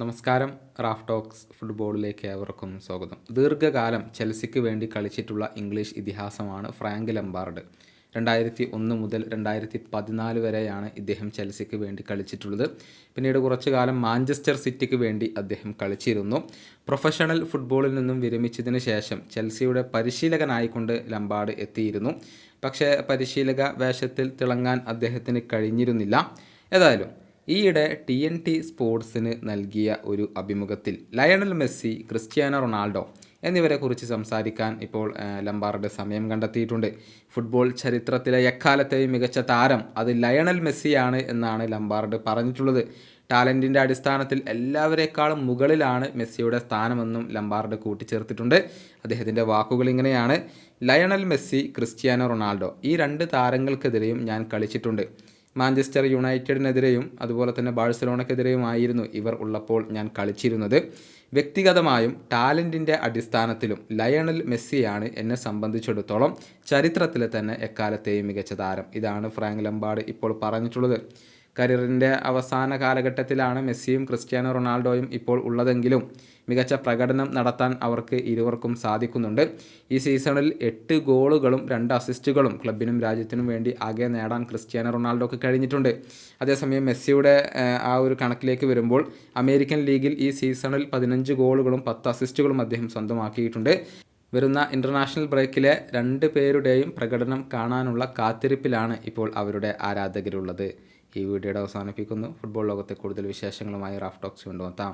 നമസ്കാരം. Raf talks ഫുട്ബോളിലേക്ക് ഏവർക്കും സ്വാഗതം. ദീർഘകാലം ചെൽസിക്ക് വേണ്ടി കളിച്ചിട്ടുള്ള ഇംഗ്ലീഷ് ഇതിഹാസമാണ് ഫ്രാങ്ക് ലംപാർഡ്. 2001 മുതൽ 2014 വരെയാണ് ഇദ്ദേഹം ചെൽസിക്ക് വേണ്ടി കളിച്ചിട്ടുള്ളത്. പിന്നീട് കുറച്ചു കാലം മാഞ്ചസ്റ്റർ സിറ്റിക്ക് വേണ്ടി അദ്ദേഹം കളിച്ചിരുന്നു. പ്രൊഫഷണൽ ഫുട്ബോളിൽ നിന്നും വിരമിച്ചതിന് ശേഷം ചെൽസിയുടെ പരിശീലകനായിക്കൊണ്ട് ലംപാർഡ് എത്തിയിരുന്നു. പക്ഷേ പരിശീലക വേഷത്തിൽ തിളങ്ങാൻ അദ്ദേഹത്തിന് കഴിഞ്ഞിരുന്നില്ല. ഏതായാലും ഈയിടെ TNT സ്പോർട്സിന് നൽകിയ ഒരു അഭിമുഖത്തിൽ ലയണൽ മെസ്സി, ക്രിസ്ത്യാനോ റൊണാൾഡോ എന്നിവരെക്കുറിച്ച് സംസാരിക്കാൻ ഇപ്പോൾ ലംപാർഡ് സമയം കണ്ടെത്തിയിട്ടുണ്ട്. ഫുട്ബോൾ ചരിത്രത്തിലെ എക്കാലത്തെയും മികച്ച താരം അത് ലയണൽ മെസ്സിയാണ് എന്നാണ് ലംപാർഡ് പറഞ്ഞിട്ടുള്ളത്. ടാലൻറ്റിൻ്റെ അടിസ്ഥാനത്തിൽ എല്ലാവരേക്കാളും മുകളിലാണ് മെസ്സിയുടെ സ്ഥാനമെന്നും ലംപാർഡ് കൂട്ടിച്ചേർത്തിട്ടുണ്ട്. അദ്ദേഹത്തിൻ്റെ വാക്കുകൾ ഇങ്ങനെയാണ്: ലയണൽ മെസ്സി, ക്രിസ്ത്യാനോ റൊണാൾഡോ ഈ രണ്ട് താരങ്ങൾക്കെതിരെയും ഞാൻ കളിച്ചിട്ടുണ്ട്. മാഞ്ചസ്റ്റർ യുണൈറ്റഡിനെതിരെയും അതുപോലെ തന്നെ ബാഴ്സലോണക്കെതിരെയുമായിരുന്നു ഇവർ ഉള്ളപ്പോൾ ഞാൻ കളിച്ചിരുന്നത്. വ്യക്തിഗതമായും ടാലൻറ്റിൻ്റെ അടിസ്ഥാനത്തിലും ലയണൽ മെസ്സിയാണ് എന്നെ സംബന്ധിച്ചിടത്തോളം ചരിത്രത്തിലെ തന്നെ എക്കാലത്തെയും മികച്ച താരം. ഇതാണ് ഫ്രാങ്ക് ലംപാർഡ് ഇപ്പോൾ പറഞ്ഞിട്ടുള്ളത്. കരിയറിൻ്റെ അവസാന കാലഘട്ടത്തിലാണ് മെസ്സിയും ക്രിസ്ത്യാനോ റൊണാൾഡോയും ഇപ്പോൾ ഉള്ളതെങ്കിലും മികച്ച പ്രകടനം നടത്താൻ അവർക്ക് ഇരുവർക്കും സാധിക്കുന്നുണ്ട്. ഈ സീസണിൽ 8 ഗോളുകളും 2 അസിസ്റ്റുകളും ക്ലബിനും രാജ്യത്തിനും വേണ്ടി ആകെ നേടാൻ ക്രിസ്ത്യാനോ റൊണാൾഡോക്ക് കഴിഞ്ഞിട്ടുണ്ട്. അതേസമയം മെസ്സിയുടെ ആ ഒരു കണക്കിലേക്ക് വരുമ്പോൾ അമേരിക്കൻ ലീഗിൽ ഈ സീസണിൽ 15 ഗോളുകളും 10 അസിസ്റ്റുകളും അദ്ദേഹം സ്വന്തമാക്കിയിട്ടുണ്ട്. വരുന്ന ഇൻ്റർനാഷണൽ ബ്രേക്കിലെ 2 പേരുടെയും പ്രകടനം കാണാനുള്ള കാത്തിരിപ്പിലാണ് ഇപ്പോൾ അവരുടെ ആരാധകരുള്ളത്. ഈ വീഡിയോയുടെ അവസാനിപ്പിക്കുന്നു. ഫുട്ബോൾ ലോകത്തെ കൂടുതൽ വിശേഷങ്ങളുമായി റാഫ് ടോക്സ് കൊണ്ടുവെത്താം.